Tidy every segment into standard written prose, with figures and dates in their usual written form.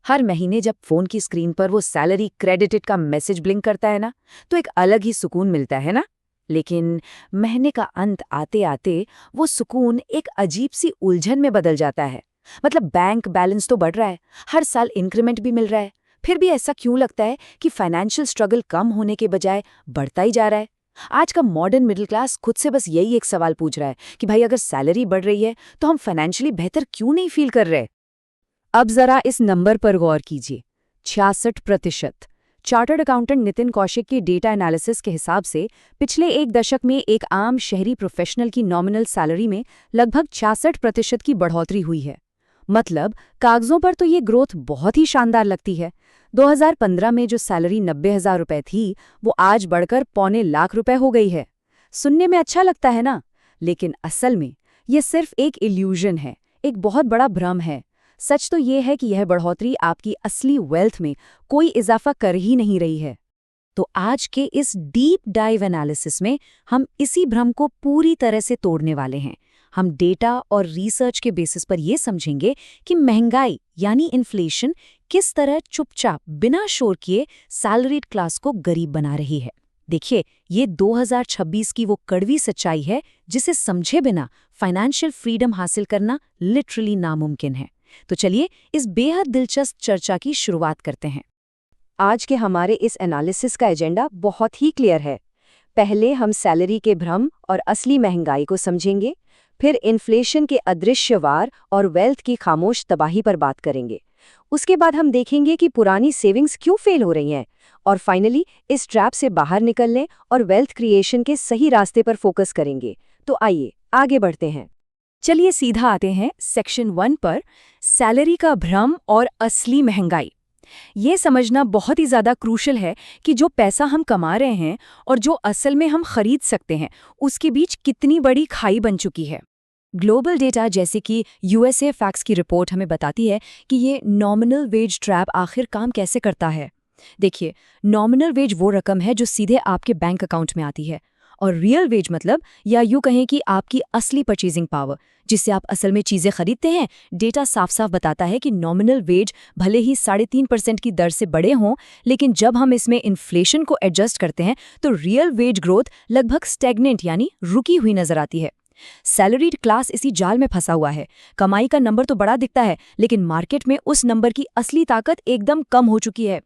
हर महीने जब फोन की स्क्रीन पर वो सैलरी क्रेडिटेड का मैसेज ब्लिंक करता है ना, तो एक अलग ही सुकून मिलता है ना। लेकिन महीने का अंत आते आते वो सुकून एक अजीब सी उलझन में बदल जाता है। मतलब बैंक बैलेंस तो बढ़ रहा है, हर साल इंक्रीमेंट भी मिल रहा है, फिर भी ऐसा क्यों लगता है कि फाइनेंशियल स्ट्रगल कम होने के बजाय बढ़ता ही जा रहा है। आज का मॉडर्न मिडिल क्लास खुद से बस यही एक सवाल पूछ रहा है कि भाई अगर सैलरी बढ़ रही है तो हम फाइनेंशियली बेहतर क्यों नहीं फील कर रहे। अब जरा इस नंबर पर गौर कीजिए, 66%। चार्टर्ड अकाउंटेंट नितिन कौशिक की डेटा एनालिसिस के हिसाब से पिछले एक दशक में एक आम शहरी प्रोफेशनल की नॉमिनल सैलरी में लगभग 66% की बढ़ोतरी हुई है। मतलब कागजों पर तो ये ग्रोथ बहुत ही शानदार लगती है। 2015 में जो सैलरी 90,000 रुपए थी, वो आज बढ़कर ₹250,000 हो गई है। सुनने में अच्छा लगता है ना, लेकिन असल में ये सिर्फ एक इल्यूजन है, एक बहुत बड़ा भ्रम है। सच तो ये है कि यह बढ़ोतरी आपकी असली वेल्थ में कोई इजाफा कर ही नहीं रही है। तो आज के इस डीप डाइव एनालिसिस में हम इसी भ्रम को पूरी तरह से तोड़ने वाले हैं। हम डेटा और रिसर्च के बेसिस पर ये समझेंगे कि महंगाई यानी इन्फ्लेशन किस तरह चुपचाप बिना शोर किए सैलरीड क्लास को गरीब बना रही है। देखिए, ये 2026 की वो कड़वी सच्चाई है जिसे समझे बिना फाइनेंशियल फ्रीडम हासिल करना लिटरली नामुमकिन है। तो चलिए इस बेहद दिलचस्प चर्चा की शुरुआत करते हैं। आज के हमारे इस एनालिसिस का एजेंडा बहुत ही क्लियर है। पहले हम सैलरी के भ्रम और असली महंगाई को समझेंगे, फिर इन्फ्लेशन के अदृश्यवार और वेल्थ की खामोश तबाही पर बात करेंगे। उसके बाद हम देखेंगे कि पुरानी सेविंग्स क्यों फेल हो रही हैं, और फाइनली इस ट्रैप से बाहर निकलने और वेल्थ क्रिएशन के सही रास्ते पर फोकस करेंगे। तो आइए आगे बढ़ते हैं। चलिए सीधा आते हैं सेक्शन 1 पर, सैलरी का भ्रम और असली महंगाई। ये समझना बहुत ही ज़्यादा क्रूशल है कि जो पैसा हम कमा रहे हैं और जो असल में हम खरीद सकते हैं, उसके बीच कितनी बड़ी खाई बन चुकी है। ग्लोबल डेटा जैसे कि यूएसए फैक्ट्स की रिपोर्ट हमें बताती है कि ये नॉमिनल वेज ट्रैप आखिर काम कैसे करता है। देखिए, नॉमिनल वेज वो रकम है जो सीधे आपके बैंक अकाउंट में आती है, और रियल वेज मतलब, या यूँ कहें कि आपकी असली परचेजिंग पावर, जिससे आप असल में चीज़ें खरीदते हैं। डेटा साफ साफ बताता है कि नॉमिनल वेज भले ही 3.5% की दर से बढ़े हों, लेकिन जब हम इसमें इन्फ्लेशन को एडजस्ट करते हैं तो रियल वेज ग्रोथ लगभग स्टैग्नेंट यानी रुकी हुई नजर आती है। सैलरीड क्लास इसी जाल में फंसा हुआ है। कमाई का नंबर तो बड़ा दिखता है, लेकिन मार्केट में उस नंबर की असली ताकत एकदम कम हो चुकी है।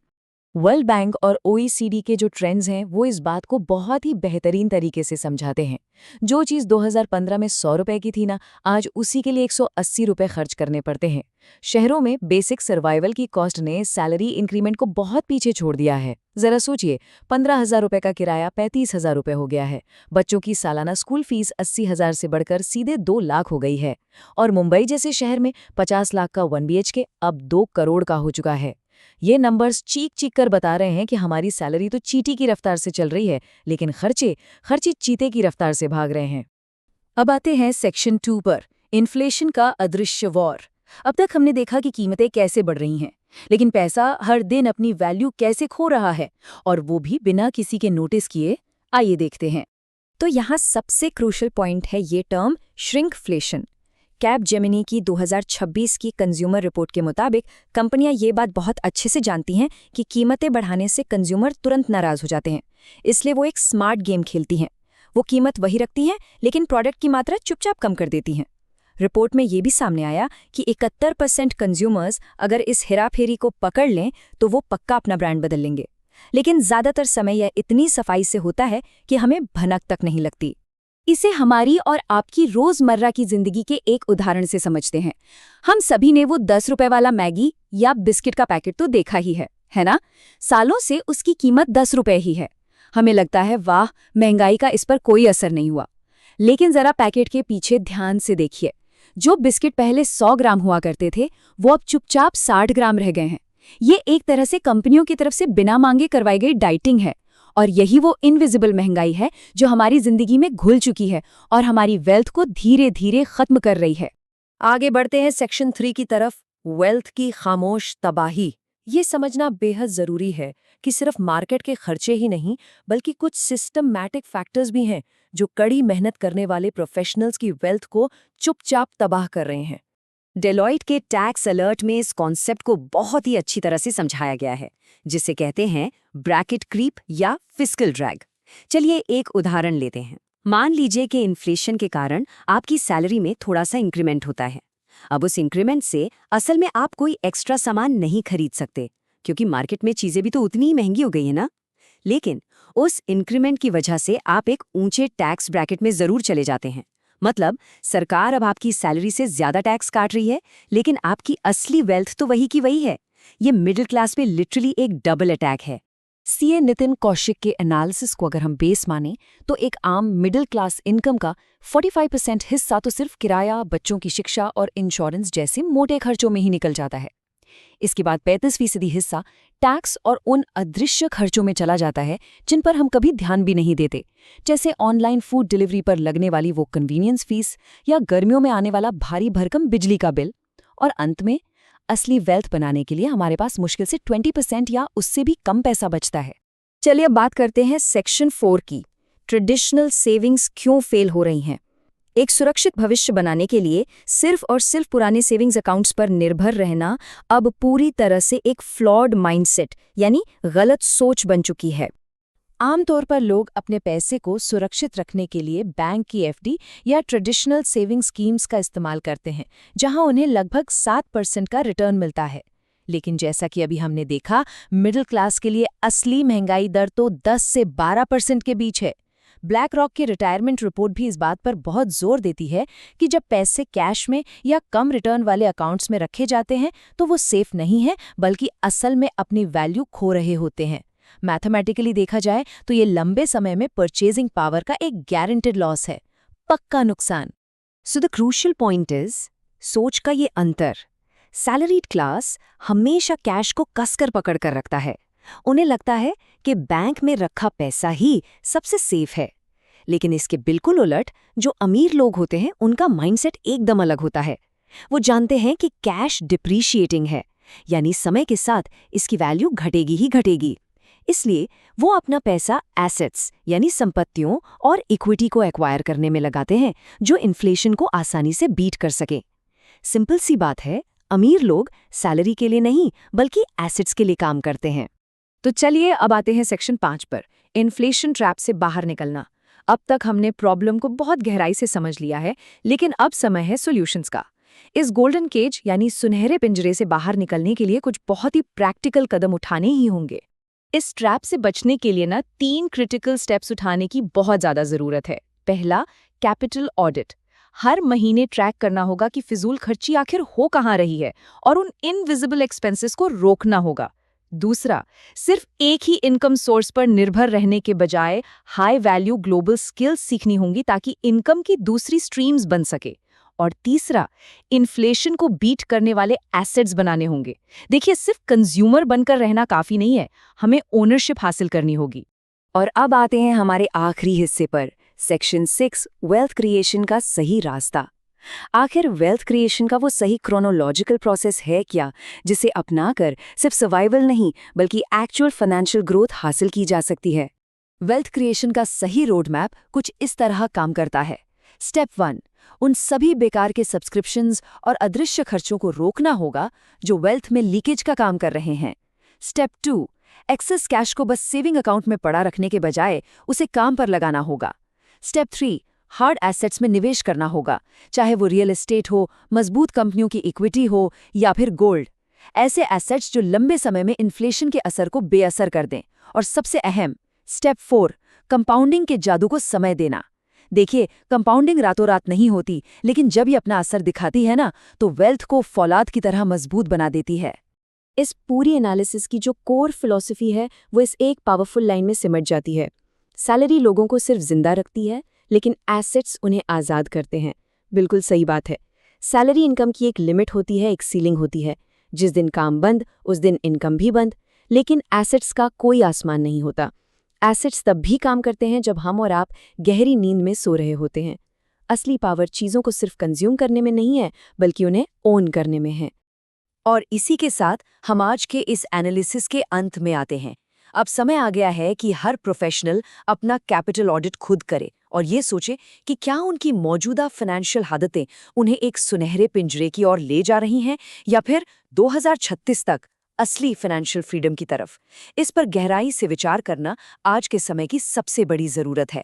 वर्ल्ड बैंक और ओईसीडी के जो ट्रेंड्स हैं वो इस बात को बहुत ही बेहतरीन तरीके से समझाते हैं। जो चीज़ 2015 में 100 रुपए की थी ना, आज उसी के लिए 180 रुपए खर्च करने पड़ते हैं। शहरों में बेसिक सर्वाइवल की कॉस्ट ने सैलरी इंक्रीमेंट को बहुत पीछे छोड़ दिया है। जरा सोचिए, 15,000 रुपए का किराया 35,000 रुपए हो गया है। बच्चों की सालाना स्कूल फीस 80,000 से बढ़कर सीधे 2 लाख हो गई है। और मुंबई जैसे शहर में 50 लाख का 1 BHK अब 2 करोड़ का हो चुका है। ये नंबर्स चीख चीख कर बता रहे हैं कि हमारी सैलरी तो चींटी की रफ्तार से चल रही है, लेकिन खर्चे चीते की रफ्तार से भाग रहे हैं। अब आते हैं सेक्शन 2 पर, इन्फ्लेशन का अदृश्य वॉर। अब तक हमने देखा कि कीमतें कैसे बढ़ रही हैं, लेकिन पैसा हर दिन अपनी वैल्यू कैसे खो रहा है, और वो भी बिना किसी के नोटिस किए। आइए देखते हैं। तो यहाँ सबसे क्रूशल पॉइंट है ये टर्म श्रिंकफ्लेशन। कैपजेमिनी की 2026 की कंज्यूमर रिपोर्ट के मुताबिक कंपनियां ये बात बहुत अच्छे से जानती हैं कि कीमतें बढ़ाने से कंज्यूमर तुरंत नाराज हो जाते हैं, इसलिए वो एक स्मार्ट गेम खेलती हैं। वो कीमत वही रखती हैं, लेकिन प्रोडक्ट की मात्रा चुपचाप कम कर देती हैं। रिपोर्ट में ये भी सामने आया कि 71% कंज्यूमर्स अगर इस हेराफेरी को पकड़ लें तो वो पक्का अपना ब्रांड बदल लेंगे। लेकिन ज्यादातर समय यह इतनी सफाई से होता है कि हमें भनक तक नहीं लगती। इसे हमारी और आपकी रोजमर्रा की जिंदगी के एक उदाहरण से समझते हैं। हम सभी ने वो 10 रुपए वाला मैगी या बिस्किट का पैकेट तो देखा ही है ना? सालों से उसकी कीमत 10 रुपए ही है। हमें लगता है वाह, महंगाई का इस पर कोई असर नहीं हुआ। लेकिन जरा पैकेट के पीछे ध्यान से देखिए। जो बिस्किट पहले 100 ग्राम हुआ करते थे, वो अब चुपचाप 60 ग्राम रह गए हैं। ये एक तरह से कंपनियों की तरफ से बिना मांगे करवाई गई डाइटिंग है। और यही वो इनविजिबल महंगाई है जो हमारी जिंदगी में घुल चुकी है और हमारी वेल्थ को धीरे धीरे खत्म कर रही है। आगे बढ़ते हैं सेक्शन 3 की तरफ, वेल्थ की खामोश तबाही। ये समझना बेहद जरूरी है कि सिर्फ मार्केट के खर्चे ही नहीं, बल्कि कुछ सिस्टमैटिक फैक्टर्स भी हैं जो कड़ी मेहनत करने वाले प्रोफेशनल्स की वेल्थ को चुपचाप तबाह कर रहे हैं। डेलॉइट के टैक्स अलर्ट में इस कॉन्सेप्ट को बहुत ही अच्छी तरह से समझाया गया है, जिसे कहते हैं ब्रैकेट क्रीप या फिस्कल ड्रैग। चलिए एक उदाहरण लेते हैं। मान लीजिए कि इन्फ्लेशन के कारण आपकी सैलरी में थोड़ा सा इंक्रीमेंट होता है। अब उस इंक्रीमेंट से असल में आप कोई एक्स्ट्रा सामान नहीं खरीद सकते, क्योंकि मार्केट में चीजें भी तो उतनी ही महंगी हो गई है ना। लेकिन उस इंक्रीमेंट की वजह से आप एक ऊंचे टैक्स ब्रैकेट में जरूर चले जाते हैं। मतलब सरकार अब आपकी सैलरी से ज्यादा टैक्स काट रही है, लेकिन आपकी असली वेल्थ तो वही की वही है। ये मिडिल क्लास पे लिटरली एक डबल अटैक है। सीए नितिन कौशिक के एनालिसिस को अगर हम बेस माने तो एक आम मिडिल क्लास इनकम का 45% हिस्सा तो सिर्फ किराया, बच्चों की शिक्षा और इंश्योरेंस जैसे मोटे खर्चों में ही निकल जाता है। इसके बाद 35% हिस्सा टैक्स और उन अदृश्य खर्चों में चला जाता है जिन पर हम कभी ध्यान भी नहीं देते, जैसे ऑनलाइन फूड डिलीवरी पर लगने वाली वो कन्वीनियंस फीस या गर्मियों में आने वाला भारी भरकम बिजली का बिल। और अंत में असली वेल्थ बनाने के लिए हमारे पास मुश्किल से 20% या उससे भी कम पैसा बचता है। चलिए अब बात करते हैं सेक्शन 4 की, ट्रेडिशनल सेविंग्स क्यों फेल हो रही हैं। एक सुरक्षित भविष्य बनाने के लिए सिर्फ और सिर्फ पुराने सेविंग्स अकाउंट्स पर निर्भर रहना अब पूरी तरह से एक फ्लॉड माइंडसेट यानी गलत सोच बन चुकी है। आमतौर पर लोग अपने पैसे को सुरक्षित रखने के लिए बैंक की एफडी या ट्रेडिशनल सेविंग स्कीम्स का इस्तेमाल करते हैं, जहां उन्हें लगभग 7% का रिटर्न मिलता है। लेकिन जैसा कि अभी हमने देखा, मिडिल क्लास के लिए असली महंगाई दर तो 10 से 12% के बीच है। ब्लैक रॉक की रिटायरमेंट रिपोर्ट भी इस बात पर बहुत जोर देती है कि जब पैसे कैश में या कम रिटर्न वाले अकाउंट्स में रखे जाते हैं तो वो सेफ नहीं है, बल्कि असल में अपनी वैल्यू खो रहे होते हैं। मैथमेटिकली देखा जाए तो ये लंबे समय में परचेजिंग पावर का एक गारंटेड लॉस है, पक्का नुकसान। So the crucial point is सोच का ये अंतर। सैलरीड क्लास हमेशा कैश को कसकर पकड़ कर रखता है। उन्हें लगता है कि बैंक में रखा पैसा ही सबसे सेफ है। लेकिन इसके बिल्कुल उलट जो अमीर लोग होते हैं, उनका माइंडसेट एकदम अलग होता है। वो जानते हैं कि कैश डिप्रीशिएटिंग है, यानी समय के साथ इसकी वैल्यू घटेगी ही घटेगी। इसलिए वो अपना पैसा एसेट्स यानी संपत्तियों और इक्विटी को एक्वायर करने में लगाते हैं, जो इन्फ्लेशन को आसानी से बीट कर सके। सिंपल सी बात है, अमीर लोग सैलरी के लिए नहीं बल्कि एसेट्स के लिए काम करते हैं। तो चलिए अब आते हैं सेक्शन 5 पर, इन्फ्लेशन ट्रैप से बाहर निकलना। अब तक हमने प्रॉब्लम को बहुत गहराई से समझ लिया है, लेकिन अब समय है सॉल्यूशंस का। इस गोल्डन केज यानी सुनहरे पिंजरे से बाहर निकलने के लिए कुछ बहुत ही प्रैक्टिकल कदम उठाने ही होंगे। इस ट्रैप से बचने के लिए 3 क्रिटिकल स्टेप्स उठाने की बहुत ज़्यादा ज़रूरत है। पहला, कैपिटल ऑडिट। हर महीने ट्रैक करना होगा कि फिजूल खर्ची आखिर हो कहाँ रही है और उन इनविजिबल एक्सपेंसेस को रोकना होगा। दूसरा, सिर्फ एक ही इनकम सोर्स पर निर्भर रहने के बजाय हाई वैल्यू ग्लोबल स्किल्स सीखनी होंगी ताकि इनकम की दूसरी स्ट्रीम्स बन सके। और तीसरा, इन्फ्लेशन को बीट करने वाले एसेट्स बनाने होंगे। देखिए, सिर्फ कंज्यूमर बनकर रहना काफी नहीं है, हमें ओनरशिप हासिल करनी होगी। और अब आते हैं हमारे आखिरी हिस्से पर, सेक्शन 6, वेल्थ क्रिएशन का सही रास्ता। आखिर वेल्थ क्रिएशन का वो सही क्रोनोलॉजिकल प्रोसेस है क्या, जिसे अपनाकर सिर्फ सर्वाइवल नहीं बल्कि एक्चुअल फाइनेंशियल ग्रोथ हासिल की जा सकती है। वेल्थ क्रिएशन का सही रोड मैप कुछ इस तरह काम करता है। स्टेप 1, उन सभी बेकार के सब्सक्रिप्शंस और अदृश्य खर्चों को रोकना होगा जो वेल्थ में लीकेज का काम कर रहे हैं। स्टेप 2, एक्सेस कैश को बस सेविंग अकाउंट में पड़ा रखने के बजाय उसे काम पर लगाना होगा। स्टेप 3, हार्ड एसेट्स में निवेश करना होगा, चाहे वो रियल एस्टेट हो, मजबूत कंपनियों की इक्विटी हो या फिर गोल्ड। ऐसे एसेट्स जो लंबे समय में इन्फ्लेशन के असर को बेअसर कर दें। और सबसे अहम, स्टेप 4, कंपाउंडिंग के जादू को समय देना। देखिए, कंपाउंडिंग रातों रात नहीं होती, लेकिन जब ये अपना असर दिखाती है ना, तो वेल्थ को फौलाद की तरह मजबूत बना देती है। इस पूरी एनालिसिस की जो कोर फिलॉसफी है वो इस एक पावरफुल लाइन में सिमट जाती है। सैलरी लोगों को सिर्फ जिंदा रखती है, लेकिन एसेट्स उन्हें आज़ाद करते हैं। बिल्कुल सही बात है। सैलरी इनकम की एक लिमिट होती है, एक सीलिंग होती है। जिस दिन काम बंद उस दिन इनकम भी बंद। लेकिन एसेट्स का कोई आसमान नहीं होता। एसेट्स तब भी काम करते हैं जब हम और आप गहरी नींद में सो रहे होते हैं। असली पावर चीज़ों को सिर्फ कंज्यूम करने में नहीं है, बल्कि उन्हें ओन करने में है। और इसी के साथ हम आज के इस एनालिसिस के अंत में आते हैं। अब समय आ गया है कि हर प्रोफेशनल अपना कैपिटल ऑडिट खुद करे और ये सोचें कि क्या उनकी मौजूदा फाइनेंशियल आदतें उन्हें एक सुनहरे पिंजरे की ओर ले जा रही हैं या फिर 2036 तक असली फाइनेंशियल फ्रीडम की तरफ। इस पर गहराई से विचार करना आज के समय की सबसे बड़ी जरूरत है।